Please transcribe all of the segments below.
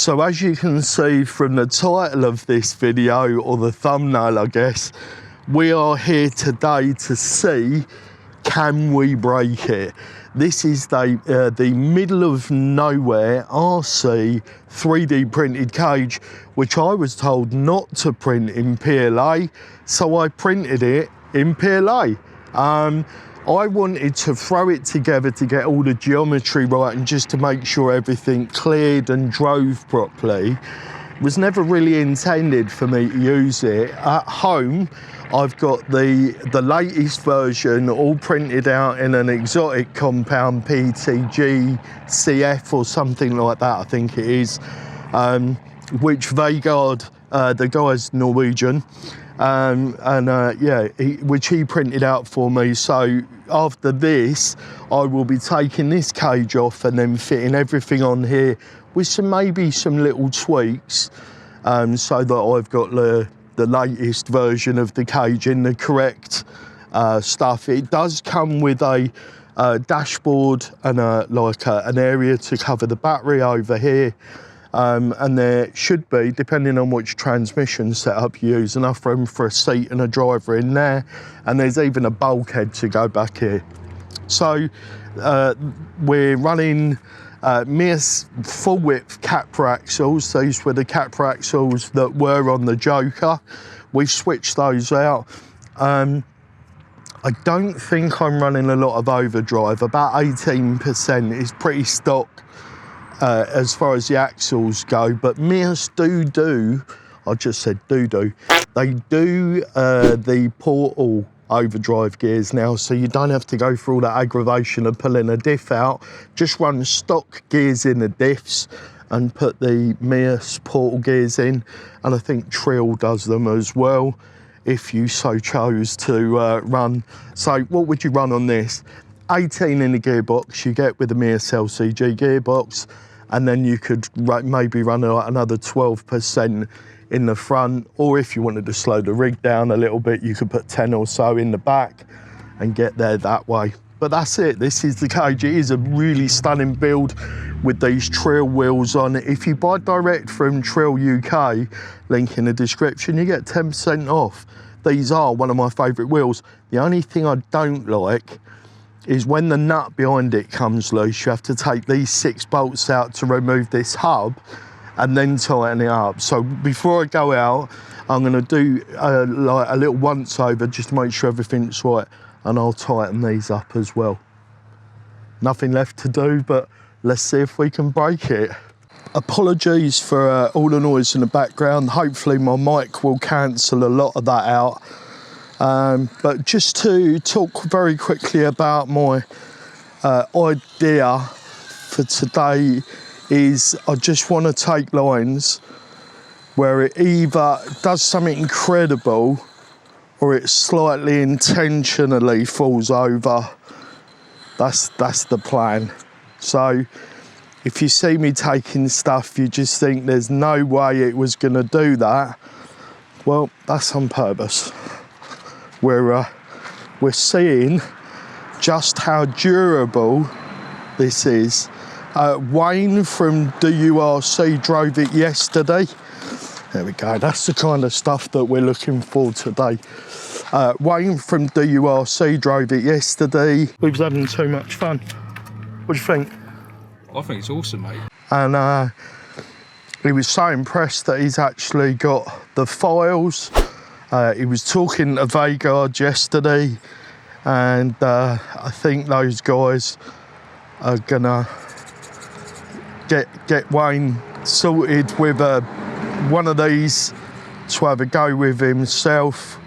So as you can see from the title of this video, or the thumbnail I guess, we are here today to see, can we break it? This is the middle of nowhere RC 3D printed cage, which I was told not to print in PLA, so I printed it in PLA. I wanted to throw it together to get all the geometry right and just to make sure everything cleared and drove properly. It was never really intended for me to use it. At home, I've got the latest version all printed out in an exotic compound, PTG CF or something like that, I think it is, which Vegard, the guy's Norwegian, which he printed out for me. So after this, I will be taking this cage off and then fitting everything on here with maybe some little tweaks, so that I've got the latest version of the cage in the correct stuff. It does come with a dashboard and an area to cover the battery over here. And there should be, depending on which transmission setup you use, enough room for a seat and a driver in there. And there's even a bulkhead to go back here. So we're running Mears full width capper axles. These were the capper axles that were on the Joker. We've switched those out. I don't think I'm running a lot of overdrive. About 18% is pretty stock as far as the axles go, but Mears do, I just said do, they do the portal overdrive gears now, so you don't have to go through all that aggravation of pulling a diff out. Just run stock gears in the diffs and put the Mears portal gears in, and I think Trill does them as well if you so chose to run. So what would you run on this? 18 in the gearbox you get with the Mears LCG gearbox, and then you could maybe run another 12% in the front, or if you wanted to slow the rig down a little bit, you could put 10 or so in the back and get there that way. But that's it, this is the cage. It is a really stunning build with these Trill wheels on. If you buy direct from Trill UK, link in the description, you get 10% off. These are one of my favourite wheels. The only thing I don't like is when the nut behind it comes loose, you have to take these 6 bolts out to remove this hub and then tighten it up. So before I go out, I'm gonna do like a little once over just to make sure everything's right, and I'll tighten these up as well. Nothing left to do, but let's see if we can break it. Apologies for all the noise in the background. Hopefully my mic will cancel a lot of that out. But just to talk very quickly about my idea for today is I just want to take lines where it either does something incredible or it slightly intentionally falls over. That's the plan. So if you see me taking stuff you just think there's no way it was going to do that, well, that's on purpose. We're seeing just how durable this is. Wayne from KRCRC drove it yesterday. There we go, that's the kind of stuff that we're looking for today. Wayne from KRCRC drove it yesterday. We was having too much fun. What do you think? I think it's awesome, mate. And he was so impressed that he's actually got the files. He was talking to Vegard yesterday, and I think those guys are gonna get Wayne sorted with one of these to have a go with himself.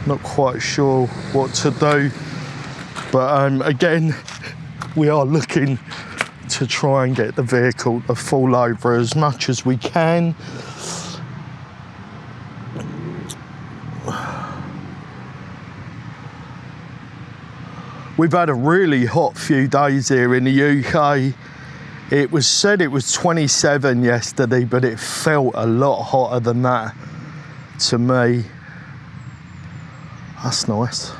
Not quite sure what to do, but again, we are looking to try and get the vehicle to fall over as much as we can. We've had a really hot few days here in the UK. It was said it was 27 yesterday, but it felt a lot hotter than that to me. That's nice.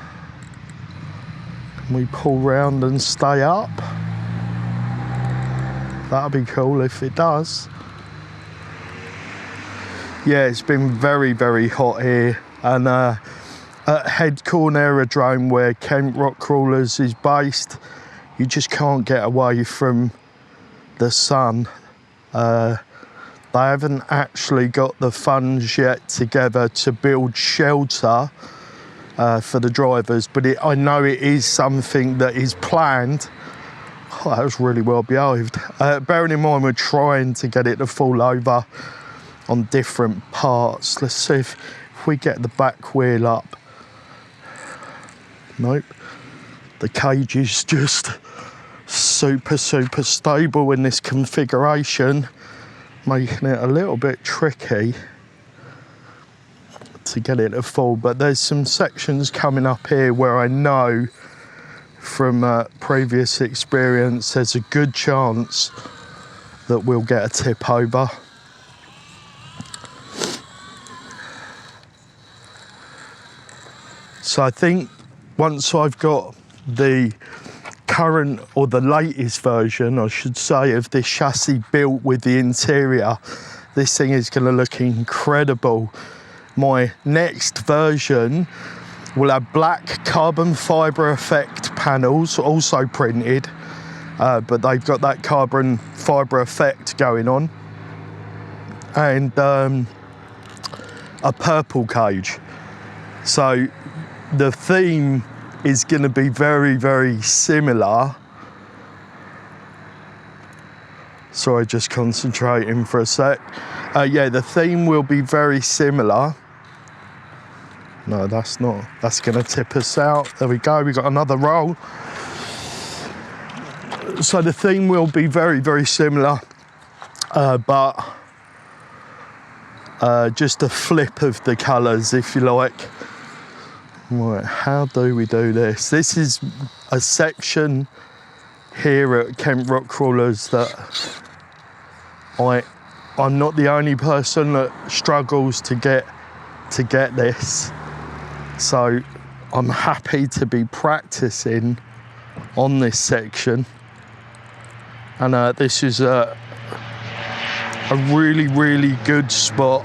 We pull round and stay up. That'll be cool if it does. Yeah, it's been very, very hot here. And at Headcorn Aerodrome, where Kent Rock Crawlers is based, you just can't get away from the sun. They haven't actually got the funds yet together to build shelter for the drivers, but I know it is something that is planned. Oh, that was really well behaved. Bearing in mind we're trying to get it to fall over on different parts. Let's see if we get the back wheel up. Nope. The cage is just super stable in this configuration, making it a little bit tricky to get it to fall. But there's some sections coming up here where I know from previous experience there's a good chance that we'll get a tip over. So I think once I've got the current, or the latest version, I should say, of this chassis built with the interior, this thing is going to look incredible. My next version will have black carbon fibre effect panels, also printed, but they've got that carbon fibre effect going on, and a purple cage. So the theme is going to be very, very similar. Sorry, just concentrating for a sec. Yeah, the theme will be very similar. No, that's not. That's going to tip us out. There we go. We got another roll. So the theme will be very, very similar, but just a flip of the colours, if you like. Right, how do we do this? This is a section here at Kent Rock Crawlers that I'm not the only person that struggles to get this. So I'm happy to be practicing on this section. And this is a really, really good spot.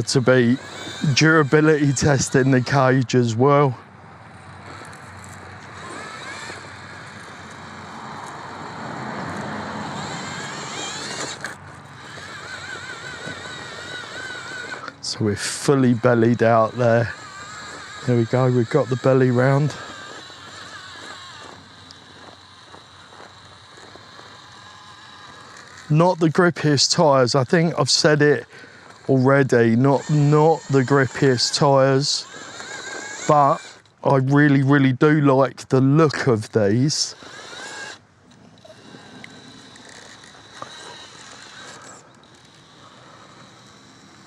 To be durability testing the cage as well. So we're fully bellied out there. There we go, we've got the belly round. Not the grippiest tyres, I think I've said it already, not the grippiest tyres, but I really, really do like the look of these.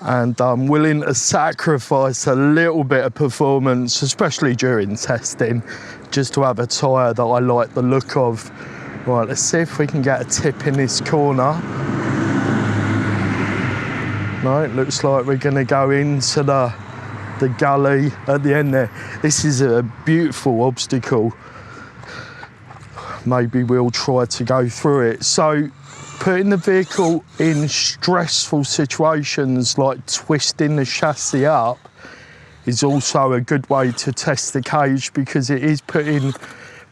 And I'm willing to sacrifice a little bit of performance, especially during testing, just to have a tyre that I like the look of. Right, let's see if we can get a tip in this corner. No, it looks like we're going to go into the gully at the end there. This is a beautiful obstacle. Maybe we'll try to go through it. So putting the vehicle in stressful situations like twisting the chassis up is also a good way to test the cage, because it is putting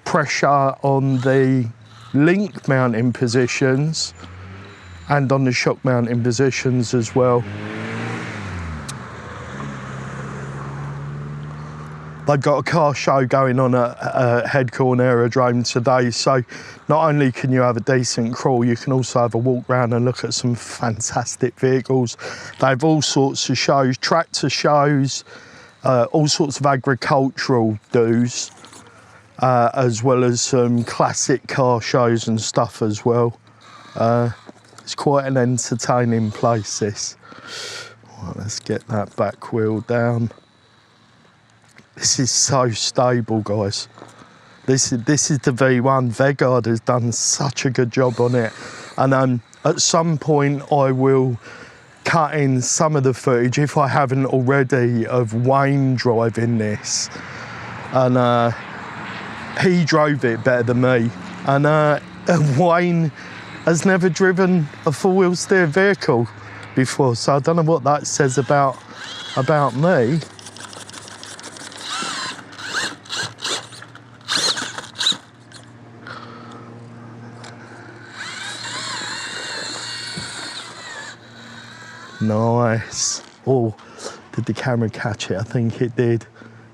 pressure on the link mounting positions and on the shock mounting positions as well. They've got a car show going on at Headcorn Aerodrome today, so not only can you have a decent crawl, you can also have a walk around and look at some fantastic vehicles. They have all sorts of shows, tractor shows, all sorts of agricultural do's, as well as some classic car shows and stuff as well. It's quite an entertaining place, this. Right, let's get that back wheel down. This is so stable, guys. This is the V1. Vegard has done such a good job on it. And at some point I will cutting some of the footage, if I haven't already, of Wayne driving this. And he drove it better than me. And Wayne has never driven a four-wheel steer vehicle before, so I don't know what that says about me. Nice. Oh, did the camera catch it? I think it did.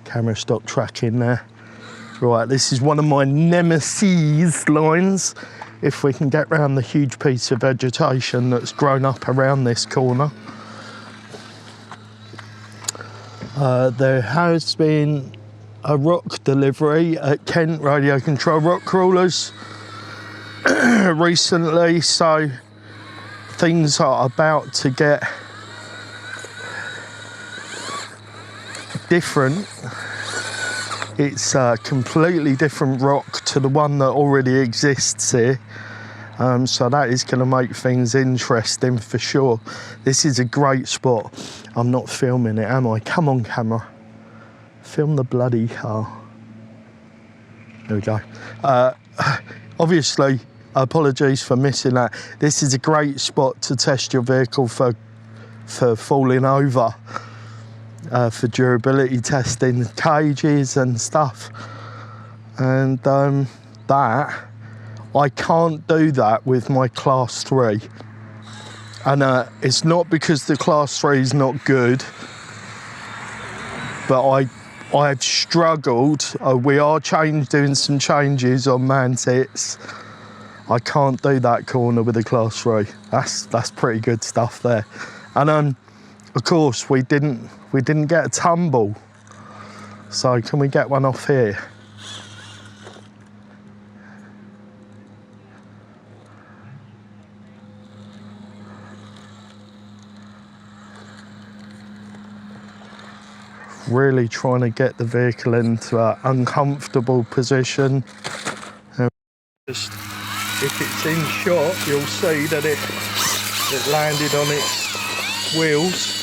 Camera stopped tracking there. Right, this is one of my nemesis lines. If we can get round the huge piece of vegetation that's grown up around this corner. There has been a rock delivery at Kent Radio Control Rock Crawlers recently, so things are about to get different. It's a completely different rock to the one that already exists here. So that is going to make things interesting for sure. This is a great spot. I'm not filming it, am I? Come on, camera. Film the bloody car. There we go. Obviously, apologies for missing that. This is a great spot to test your vehicle for falling over. For durability testing, cages and stuff. And that, I can't do that with my Class 3. And it's not because the Class 3 is not good, but I've struggled. We are doing some changes on Mantits. I can't do that corner with the Class 3. That's pretty good stuff there. And of course, we didn't get a tumble. So can we get one off here? Really trying to get the vehicle into an uncomfortable position. Just, if it's in shot, you'll see that it landed on its wheels.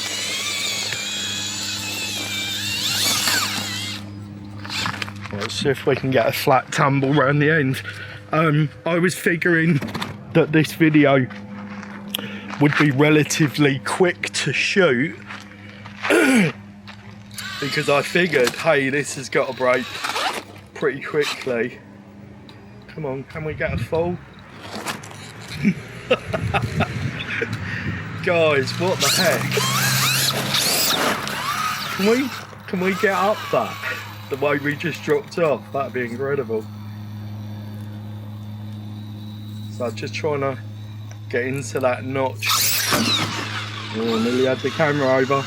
Let's see if we can get a flat tumble around the end. I was figuring that this video would be relatively quick to shoot because I figured, hey, this has got to break pretty quickly. Come on, can we get a full? Guys, what the heck? Can we get up that? The way we just dropped off, that'd be incredible. So just trying to get into that notch. Oh, nearly had the camera over.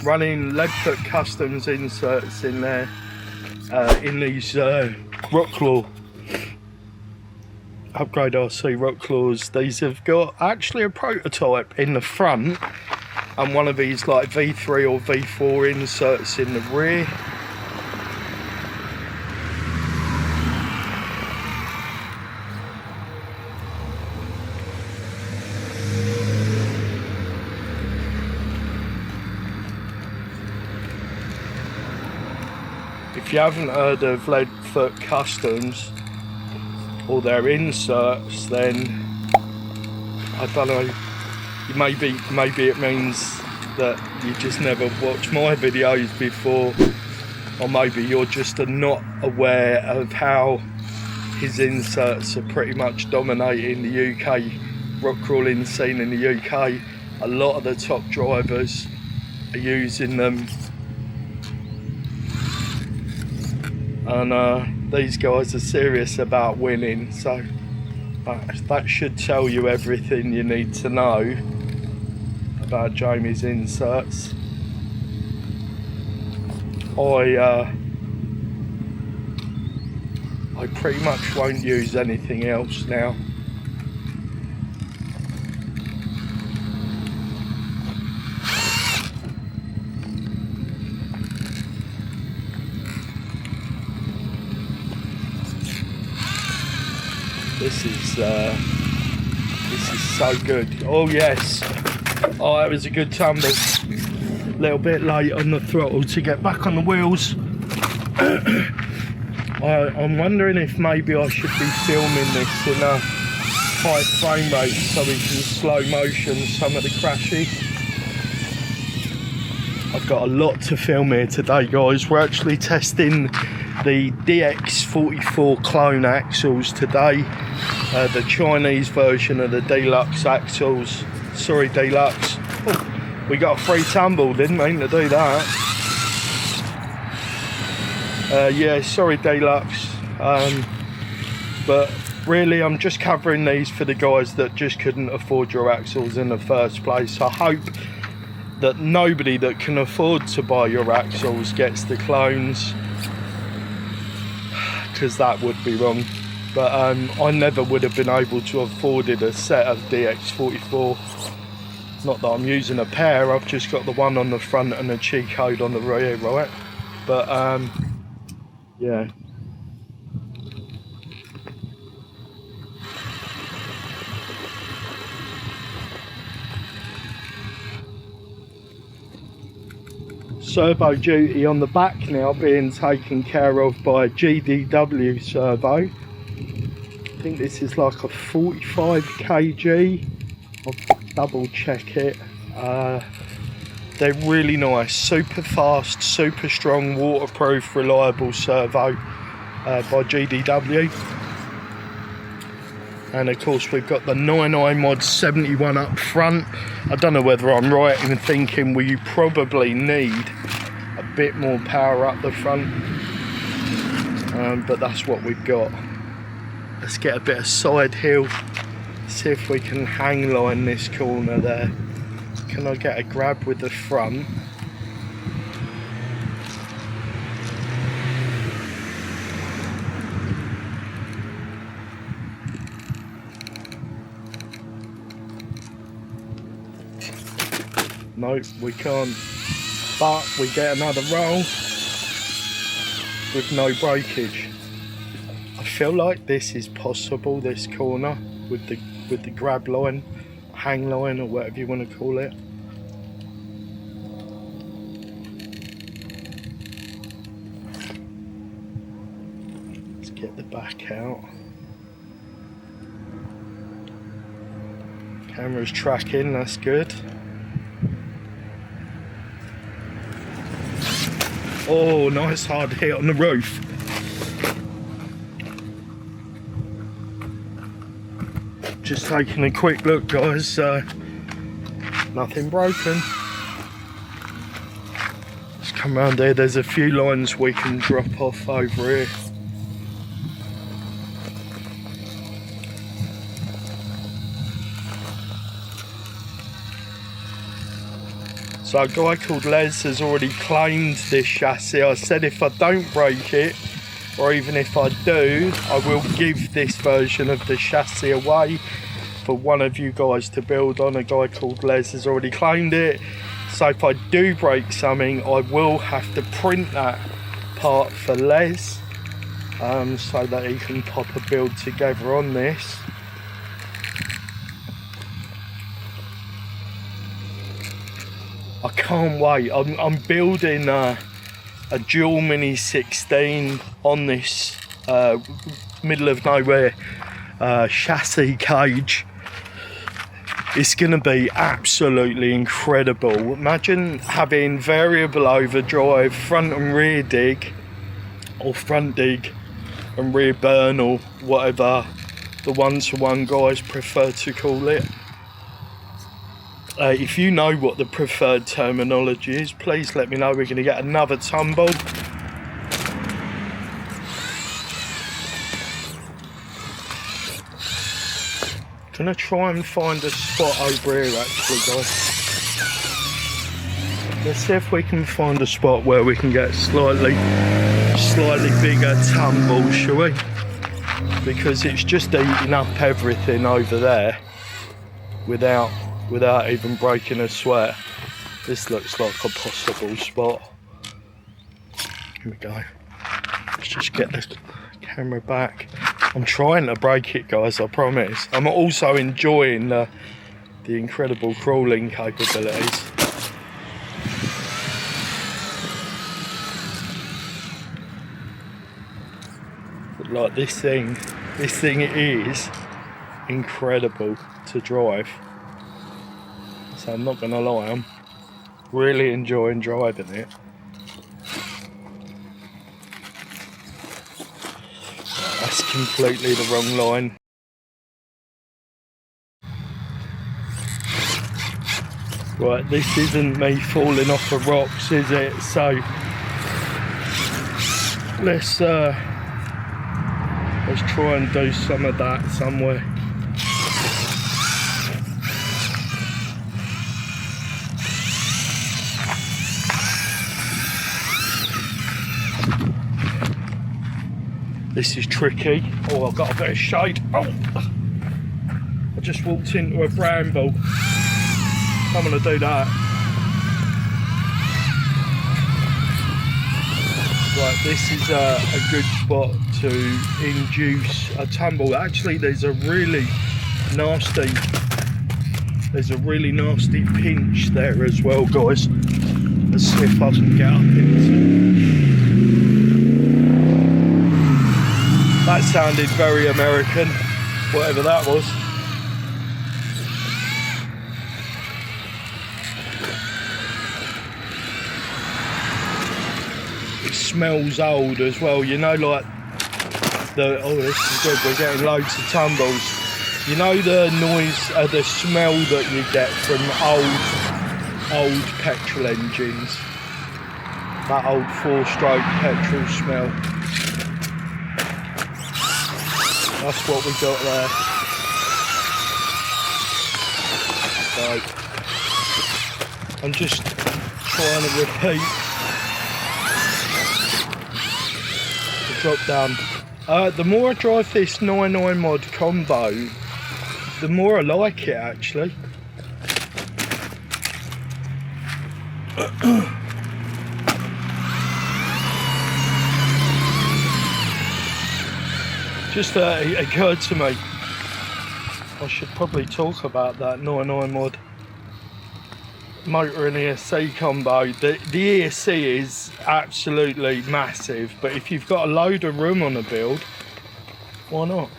Running Leadfoot Customs inserts in there, in these rock claw Upgrade RC rock claws. These have got actually a prototype in the front and one of these like V3 or V4 inserts in the rear. If you haven't heard of Leadfoot Customs or their inserts, then I don't know, maybe it means that you just never watched my videos before, or maybe you're just not aware of how his inserts are pretty much dominating the UK rock crawling scene in the UK. A lot of the top drivers are using them, and these guys are serious about winning, so that should tell you everything you need to know about Jamie's inserts. I pretty much won't use anything else now. This is This is so good. Oh yes. Oh, that was a good tumble. A little bit late on the throttle to get back on the wheels. I'm wondering if maybe I should be filming this in a high frame rate so we can slow motion some of the crashes. I've got a lot to film here today, guys. We're actually testing the DX44 clone axles today, the Chinese version of the deluxe axles. Sorry, deluxe. Oh, we got a free tumble, didn't mean to do that. Yeah, sorry, deluxe. But really, I'm just covering these for the guys that just couldn't afford your axles in the first place. I hope that nobody that can afford to buy your axles gets the clones, because that would be wrong. But I never would have been able to afford a set of DX44. Not that I'm using a pair, I've just got the one on the front and a cheat code on the rear, right? But yeah. Servo duty on the back now being taken care of by GDW servo. I think this is like a 45 kg. I'll double check it. They're really nice, super fast, super strong, waterproof, reliable servo by GDW. And of course we've got the 9i Mod 71 up front. I don't know whether I'm right in thinking we probably need a bit more power up the front, but that's what we've got. Let's get a bit of side hill, see if we can hang line this corner there. Can I get a grab with the front? Nope, we can't, but we get another roll with no breakage. I feel like this is possible, this corner, with the grab line, hang line, or whatever you want to call it. Let's get the back out. Camera's tracking, that's good. Oh, nice hard hit on the roof. Just taking a quick look, guys. Nothing broken. Let's come around here. There's a few lines we can drop off over here. So a guy called Les has already claimed this chassis. I said if I don't break it, or even if I do, I will give this version of the chassis away for one of you guys to build on. A guy called Les has already claimed it. So if I do break something, I will have to print that part for Les, so that he can pop a build together on this. I can't wait. I'm building a dual Mini 16 on this middle of nowhere chassis cage. It's going to be absolutely incredible. Imagine having variable overdrive, front and rear dig, or front dig and rear burn, or whatever the one-to-one guys prefer to call it. If you know what the preferred terminology is, please let me know. We're going to get another tumble. Gonna try and find a spot over here actually, guys. Let's see if we can find a spot where we can get slightly bigger tumble, shall we? Because it's just eating up everything over there without even breaking a sweat. This looks like a possible spot. Here we go. Let's just get the camera back. I'm trying to break it, guys, I promise. I'm also enjoying the incredible crawling capabilities. But like this thing is incredible to drive. So I'm not gonna lie, I'm really enjoying driving it. That's completely the wrong line. Right, this isn't me falling off the rocks, is it? So let's try and do some of that somewhere. This is tricky. Oh, I've got a bit of shade. Oh, I just walked into a bramble. I'm gonna do that. Right, this is a good spot to induce a tumble. Actually, there's a really nasty pinch there as well, guys. Let's see if I can get up into. That sounded very American, whatever that was. It smells old as well, you know, like oh, this is good, we're getting loads of tumbles. You know the noise, the smell that you get from old petrol engines? That old 4-stroke petrol smell. That's what we got there. So I'm just trying to repeat the drop down. The more I drive this 99 mod combo, the more I like it actually. Just it occurred to me, I should probably talk about that 99 mod motor and ESC combo. The ESC is absolutely massive, but if you've got a load of room on a build, why not?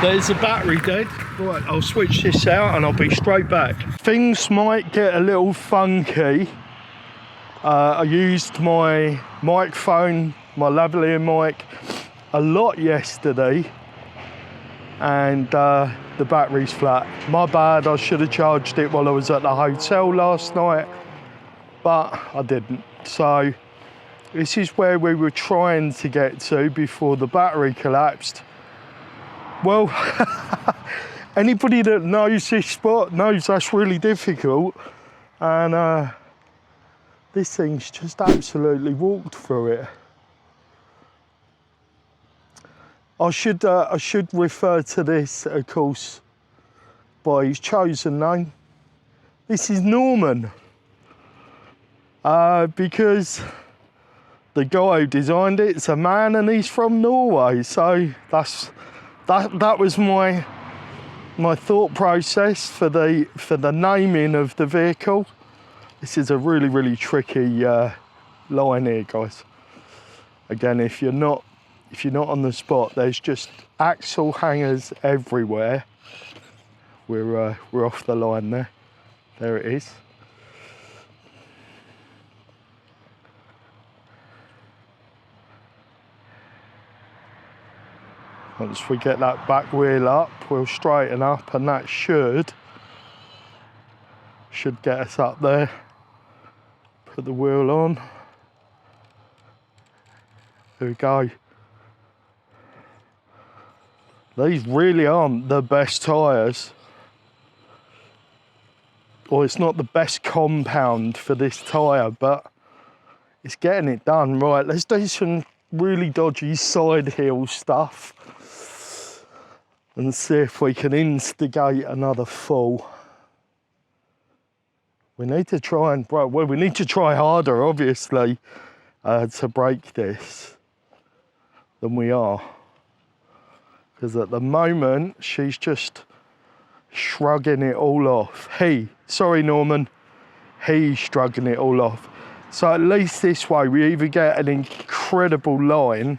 There's a battery dead. Right, I'll switch this out and I'll be straight back. Things might get a little funky. I used my microphone, my lavalier mic, a lot yesterday, and the battery's flat. My bad, I should have charged it while I was at the hotel last night, but I didn't. So this is where we were trying to get to before the battery collapsed. Well, anybody that knows this spot knows that's really difficult, and this thing's just absolutely walked through it. I should refer to this, of course, by his chosen name. This is Norman, because the guy who designed it's a man and he's from Norway. So that was my thought process for the naming of the vehicle. This is a really, really tricky line here, guys. Again, if you're not on the spot, there's just axle hangers everywhere. We're off the line there. There it is. Once we get that back wheel up, we'll straighten up, and that should get us up there. Put the wheel on. There we go. These really aren't the best tyres. Or it's not the best compound for this tyre, but it's getting it done. Right, let's do some really dodgy side hill stuff and see if we can instigate another fall. We need to try and, well, we need to try harder, obviously, to break this than we are. Because at the moment, she's just shrugging it all off. Sorry Norman, he's shrugging it all off. So at least this way, we either get an incredible line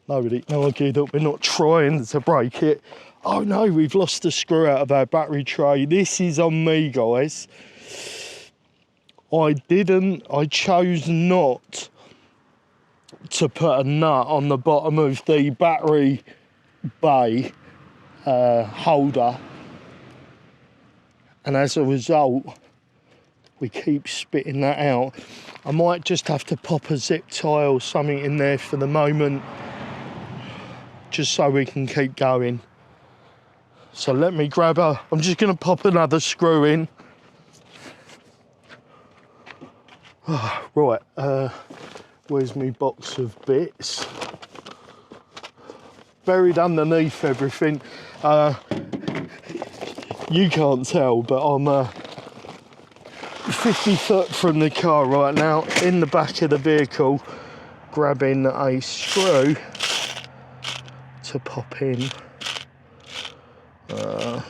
no idea that we're not trying to break it. Oh no, we've lost the screw out of our battery tray. This is on me, guys. I chose not to put a nut on the bottom of the battery bay holder. And as a result, we keep spitting that out. I might just have to pop a zip tie or something in there for the moment, just so we can keep going. So let me grab I'm just gonna pop another screw in. Oh, right, where's my box of bits? Buried underneath everything. You can't tell, but I'm 50 foot from the car right now, in the back of the vehicle, grabbing a screw to pop in.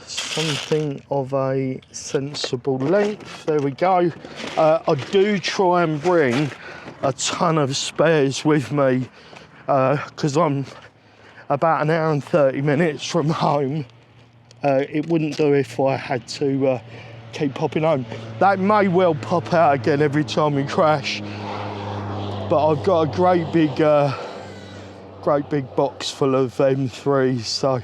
Something of a sensible length. There we go. I do try and bring a ton of spares with me because I'm about an hour and 30 minutes from home. It wouldn't do if I had to keep popping home. That may well pop out again every time we crash, but I've got a great big box full of M3s, so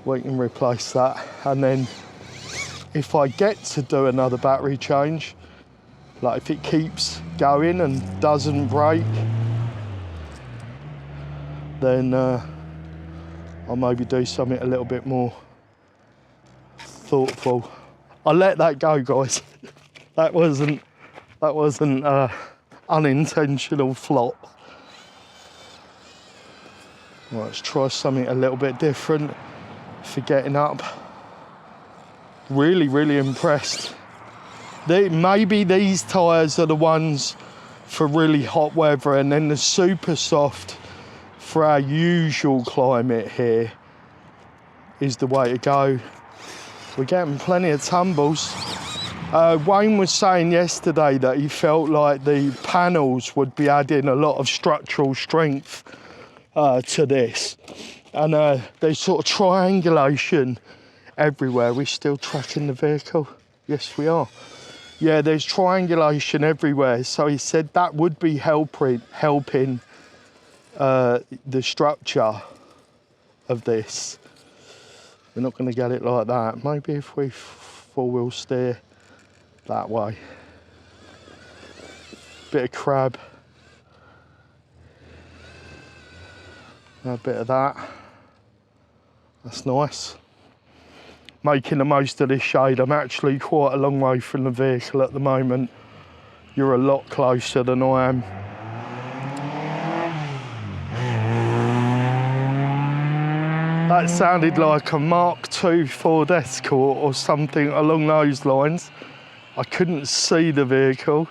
we can replace that. And then if I get to do another battery change, like if it keeps going and doesn't break, then I'll maybe do something a little bit more thoughtful. I let that go, guys. that wasn't unintentional flop. Right, let's try something a little bit different for getting up. Really impressed. Maybe these tyres are the ones for really hot weather, and then the super soft for our usual climate here is the way to go. We're getting plenty of tumbles. Wayne was saying yesterday that he felt like the panels would be adding a lot of structural strength to this. And there's sort of triangulation everywhere. We're still tracking the vehicle. Yes, we are. Yeah, there's triangulation everywhere. So he said that would be helping the structure of this. We're not going to get it like that. Maybe if we four-wheel steer that way. Bit of crab. A bit of that. That's nice. Making the most of this shade. I'm actually quite a long way from the vehicle at the moment. You're a lot closer than I am. That sounded like a Mark II Ford Escort or something along those lines. I couldn't see the vehicle.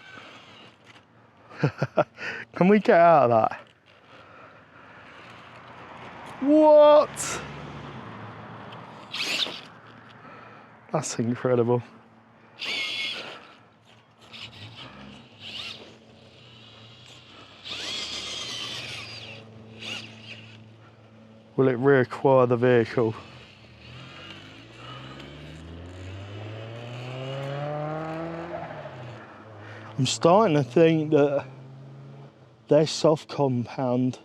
Can we get out of that? What? That's incredible. Will it reacquire the vehicle? I'm starting to think that their soft compound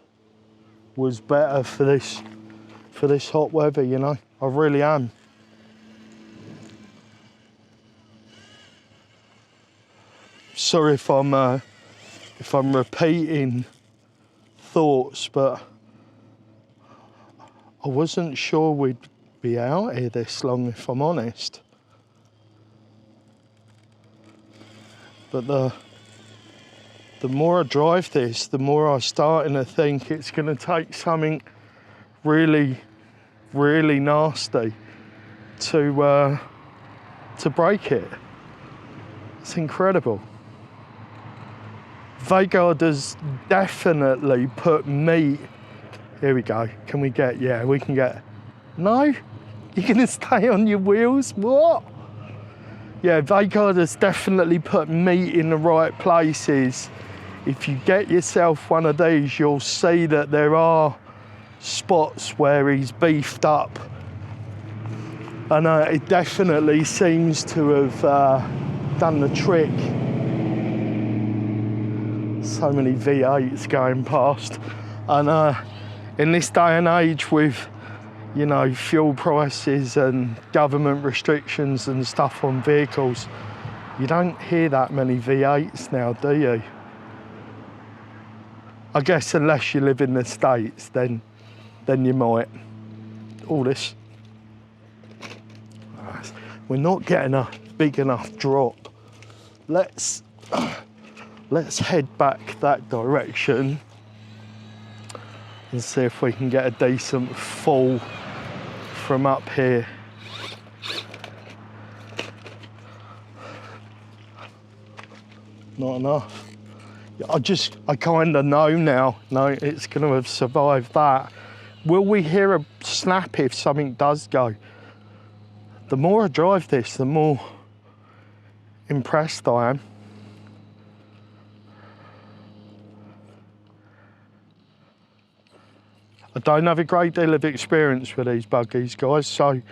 was better for this hot weather, you know. I really am. Sorry if I'm repeating thoughts, but I wasn't sure we'd be out here this long, if I'm honest. But the the more I drive this, the more I'm starting to think it's going to take something really, really nasty to break it. It's incredible. Vagard's definitely put meat. Here we go. Can we get? Yeah, we can get. No, you're going to stay on your wheels. What? Yeah, Vagard's definitely put meat in the right places. If you get yourself one of these, you'll see that there are spots where he's beefed up. And it definitely seems to have done the trick. So many V8s going past. And in this day and age with, you know, fuel prices and government restrictions and stuff on vehicles, you don't hear that many V8s now, do you? I guess unless you live in the States, then you might. All this. We're not getting a big enough drop. Let's head back that direction and see if we can get a decent fall from up here. Not enough. I kind of know now. No, it's going to have survived that. Will we hear a snap if something does go? The more I drive this, the more impressed I am. I don't have a great deal of experience with these buggies, guys, so,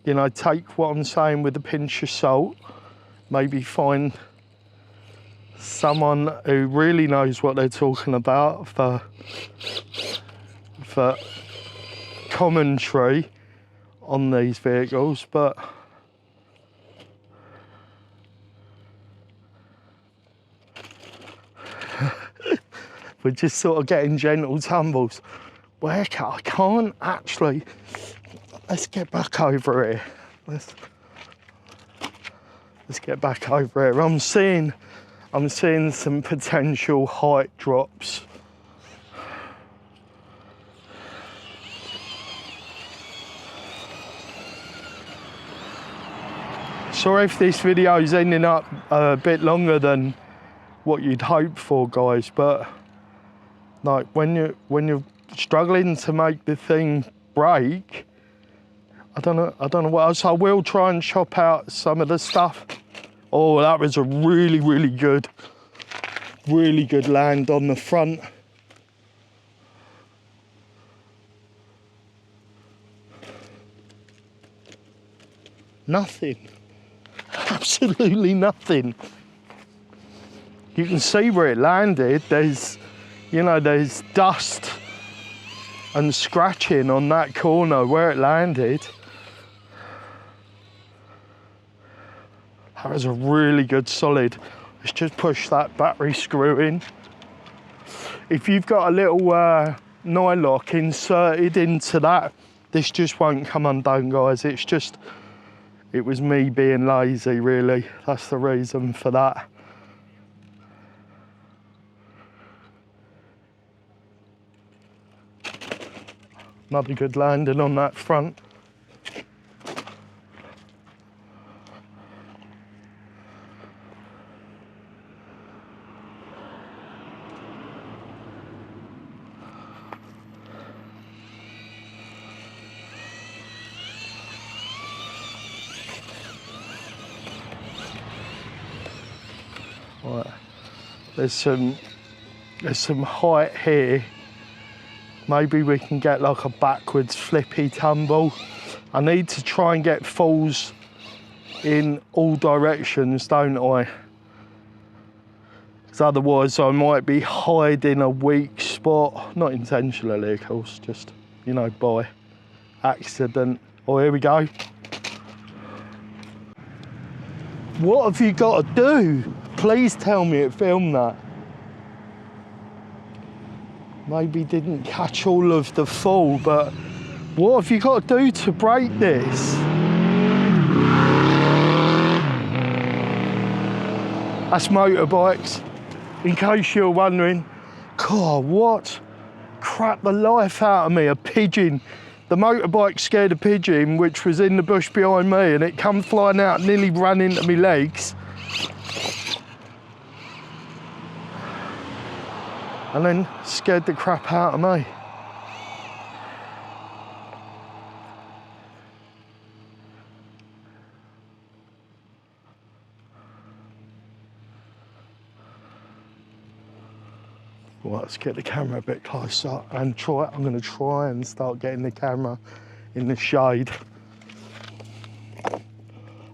you know, take what I'm saying with a pinch of salt. Maybe find someone who really knows what they're talking about for commentary on these vehicles, but we're just sort of getting gentle tumbles. I can't actually. Let's get back over here. Let's get back over here. I'm seeing some potential height drops. Sorry if this video is ending up a bit longer than what you'd hope for, guys, but like when you're struggling to make the thing break, I don't know what else. I will try and chop out some of the stuff. Oh, that was a really good land on the front. Nothing. Absolutely nothing. You can see where it landed. There's dust and scratching on that corner where it landed. That was a really good solid. Let's just push that battery screw in. If you've got a little nylock inserted into that, this just won't come undone, guys. It was me being lazy, really. That's the reason for that. Another good landing on that front. Right. There's some height here. Maybe we can get like a backwards flippy tumble. I need to try and get falls in all directions, don't I? Because otherwise I might be hiding a weak spot. Not intentionally, of course, just, you know, by accident. Oh, here we go. What have you got to do? Please tell me it filmed that. Maybe didn't catch all of the fall, but what have you got to do to break this? That's motorbikes. in case you're wondering, God, what? Crap the life out of me, a pigeon. The motorbike scared a pigeon which was in the bush behind me, and it come flying out, nearly ran into my legs. And then scared the crap out of me. Well, let's get the camera a bit closer and I'm going to try and start getting the camera in the shade.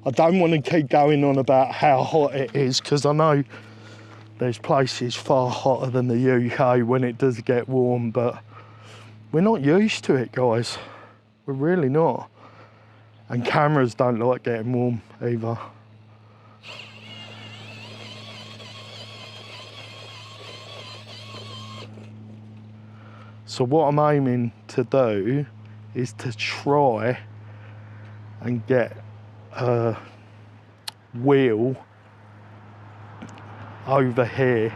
I don't want to keep going on about how hot it is, because I know there's places far hotter than the UK when it does get warm, but we're not used to it, guys. We're really not. And cameras don't like getting warm either. So what I'm aiming to do is to try and get a wheel over here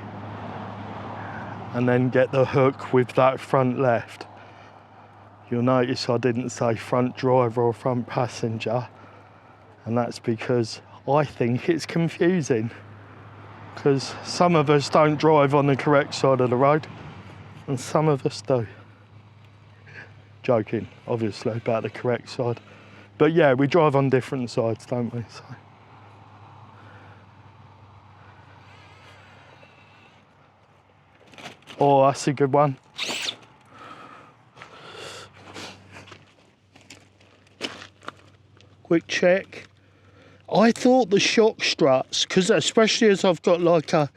and then get the hook with that front left. You'll notice I didn't say front driver or front passenger, and that's because I think it's confusing, because some of us don't drive on the correct side of the road and some of us do. Joking, obviously, about the correct side. But yeah, we drive on different sides, don't we? So. Oh, that's a good one. Quick check. I thought the shock struts, because especially as I've got like a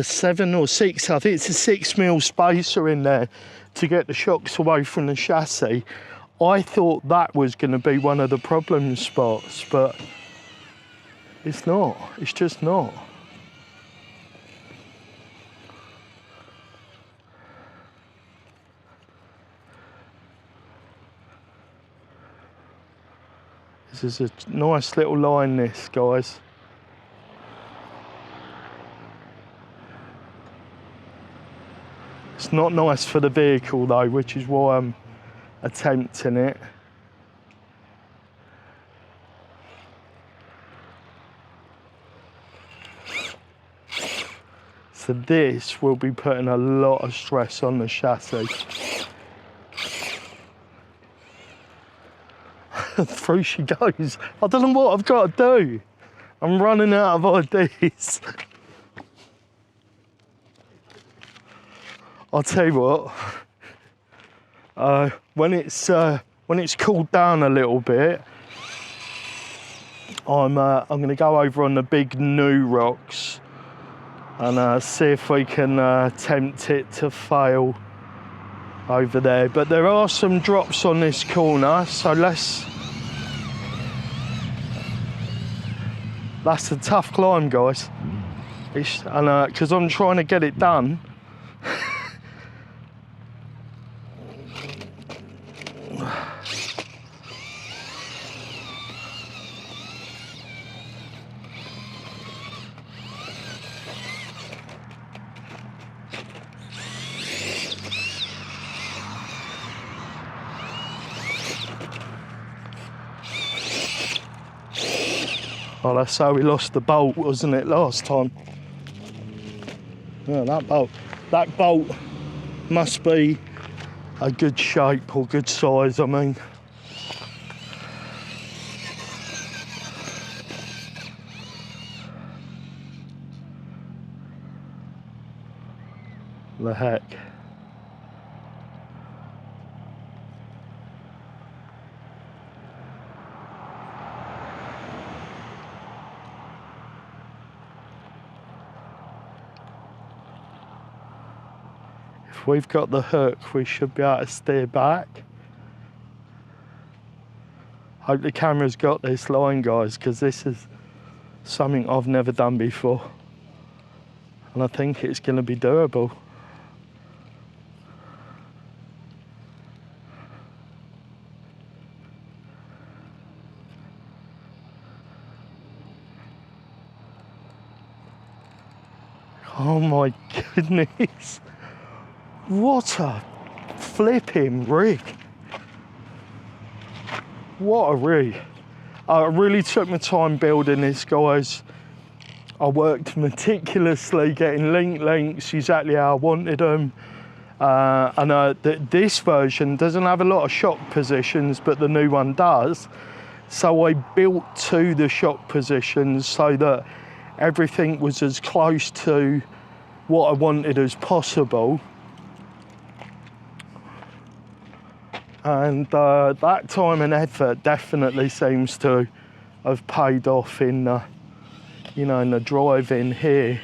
7 or 6, I think it's a 6mm spacer in there to get the shocks away from the chassis. I thought that was going to be one of the problem spots, but it's not. It's just not. This is a nice little line, this, guys. It's not nice for the vehicle though, which is why I'm attempting it. So this will be putting a lot of stress on the chassis. Through she goes. I don't know what I've got to do. I'm running out of ideas. I'll tell you what. When it's cooled down a little bit, I'm going to go over on the big new rocks and see if we can tempt it to fail over there. But there are some drops on this corner, so that's a tough climb, guys. And because I'm trying to get it done. Oh, that's how we lost the bolt, wasn't it, last time? Yeah, that bolt must be a good shape or good size, I mean. The heck. If we've got the hook, we should be able to steer back. Hope the camera's got this line, guys, because this is something I've never done before. And I think it's going to be doable. Oh my goodness. What a flipping rig. What a rig. I really took my time building this, guys. I worked meticulously getting links exactly how I wanted them. This version doesn't have a lot of shock positions, but the new one does. So I built to the shock positions so that everything was as close to what I wanted as possible. And that time and effort definitely seems to have paid off in the, in the drive-in here.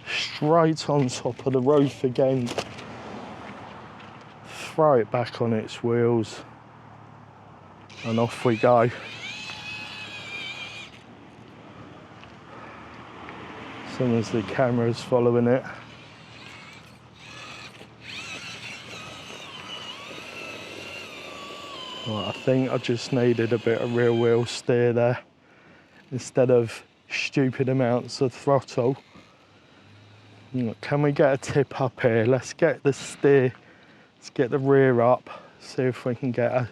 Straight on top of the roof again. Throw it back on its wheels and off we go. As soon as the camera's following it. Right, I think I just needed a bit of rear wheel steer there instead of stupid amounts of throttle. Can we get a tip up here? Let's get the steer, let's get the rear up, see if we can get a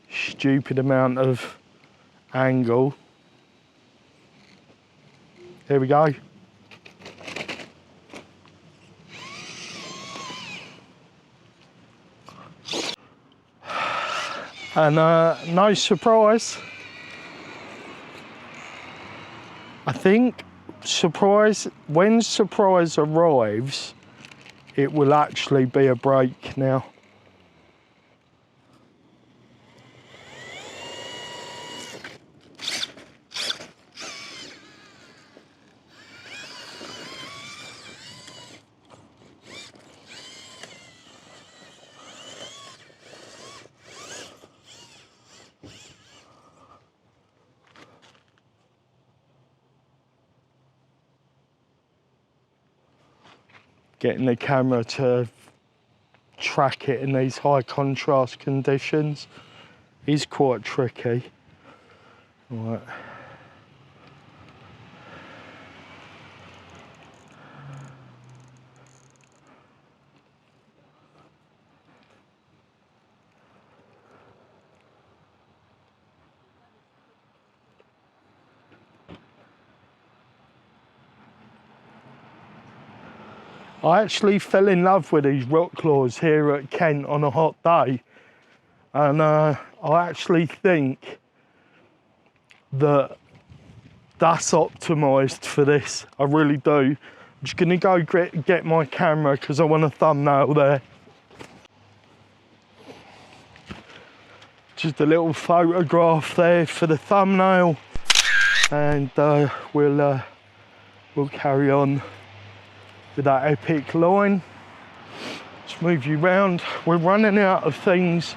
stupid amount of angle. Here we go. And no surprise, I think when surprise arrives, it will actually be a break now. Getting the camera to track it in these high contrast conditions is quite tricky. Right. I actually fell in love with these rock claws here at Kent on a hot day, and I actually think that that's optimised for this. I really do. I'm just going to go get my camera because I want a thumbnail there. Just a little photograph there for the thumbnail, and we'll carry on with that epic line. Let's move you round. We're running out of things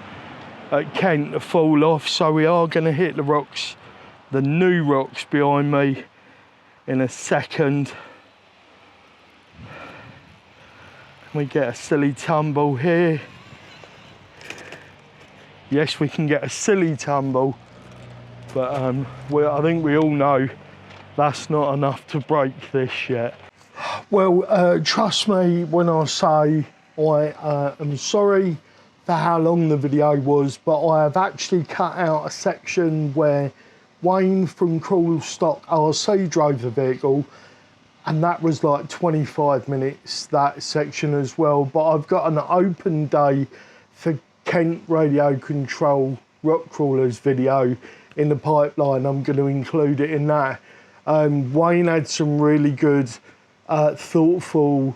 at Kent to fall off, so we are going to hit the rocks, the new rocks behind me in a second. We get a silly tumble here. Yes, we can get a silly tumble, but I think we all know that's not enough to break this yet. Well, trust me when I say I am sorry for how long the video was, but I have actually cut out a section where Wayne from Cruel Stock RC drove the vehicle, and that was like 25 minutes, that section as well. But I've got an open day for Kent Radio Control Rock Crawlers video in the pipeline. I'm going to include it in that. Wayne had some really good thoughtful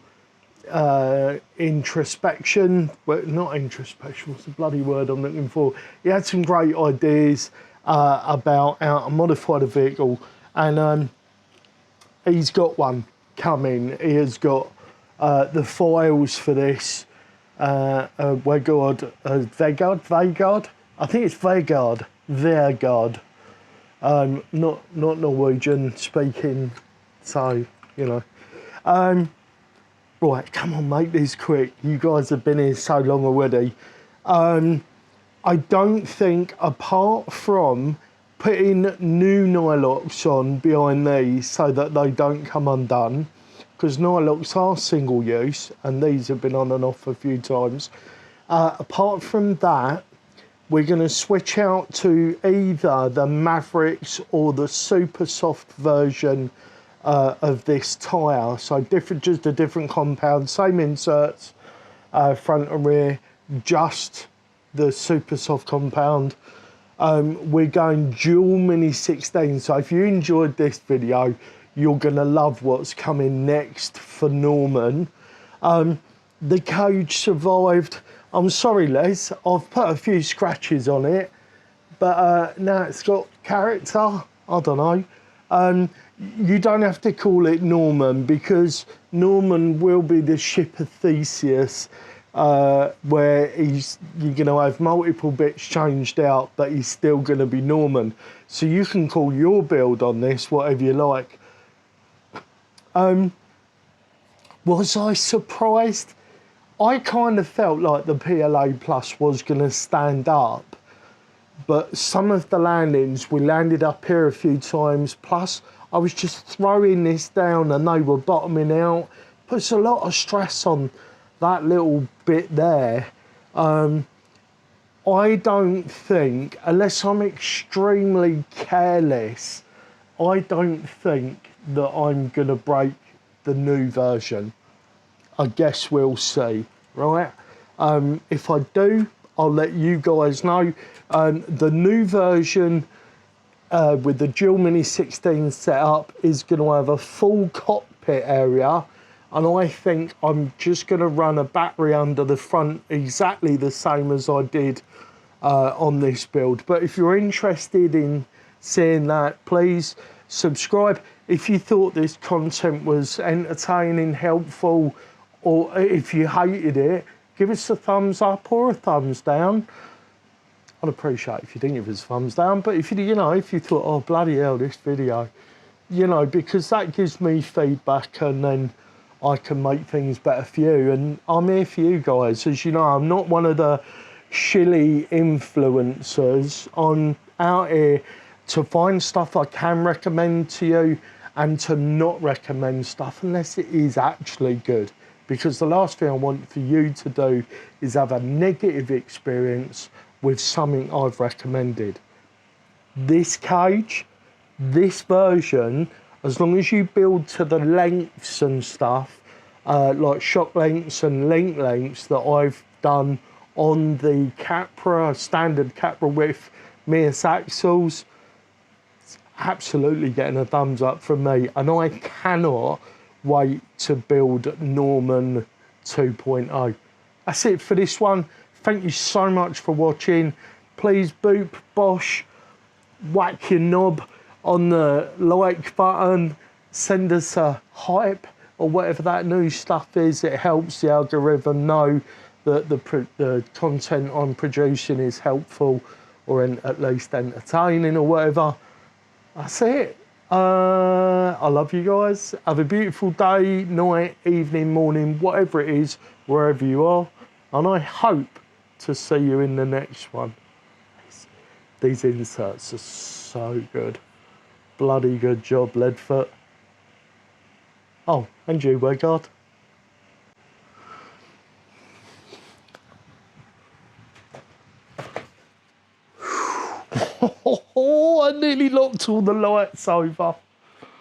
introspection, but not introspection, what's the bloody word I'm looking for? He had some great ideas about how to modify the vehicle, and he's got one coming. He has got the files for this. Vegard, I think it's Vegard, not Norwegian speaking, so you know. Right, come on, make this quick. You guys have been here so long already. I don't think, apart from putting new nylocks on behind these so that they don't come undone, because nylocks are single use and these have been on and off a few times. Apart from that, we're going to switch out to either the Mavericks or the super soft version of this tyre. So just a different compound, same inserts, front and rear, just the super soft compound. We're going dual mini 16. So if you enjoyed this video, you're going to love what's coming next for Norman. The cage survived. I'm sorry, Les, I've put a few scratches on it, but now it's got character. I don't know. You don't have to call it Norman, because Norman will be the ship of Theseus, where you're going to have multiple bits changed out, but he's still going to be Norman. So you can call your build on this whatever you like. Was I surprised? I kind of felt like the PLA Plus was going to stand up, but some of the landings, we landed up here a few times, plus I was just throwing this down and they were bottoming out. Puts a lot of stress on that little bit there. I don't think, unless I'm extremely careless, I don't think that I'm going to break the new version. I guess we'll see, right? If I do, I'll let you guys know. The new version with the dual mini 16 setup is going to have a full cockpit area, and I think I'm just going to run a battery under the front exactly the same as I did on this build. But if you're interested in seeing that, please subscribe. If you thought this content was entertaining, helpful, or if you hated it, give us a thumbs up or a thumbs down. I'd appreciate if you didn't give us a thumbs down, but if you know, if you thought, oh bloody hell, this video, you know, because that gives me feedback and then I can make things better for you. And I'm here for you guys. As you know, I'm not one of the shilly influencers. I'm out here to find stuff I can recommend to you and to not recommend stuff unless it is actually good. Because the last thing I want for you to do is have a negative experience with something I've recommended. This cage, this version, as long as you build to the lengths and stuff, like shock lengths and link lengths that I've done on the Capra, standard Capra width Mears axles, it's absolutely getting a thumbs up from me. And I cannot wait to build Norman 2.0. That's it for this one. Thank you so much for watching. Please boop, bosh, whack your knob on the like button, send us a hype or whatever that new stuff is. It helps the algorithm know that the content I'm producing is helpful or at least entertaining or whatever. That's it. I love you guys. Have a beautiful day, night, evening, morning, whatever it is, wherever you are. And I hope to see you in the next one. These inserts are so good. Bloody good job, Leadfoot. Oh, and you, Wegard. I nearly knocked all the lights over.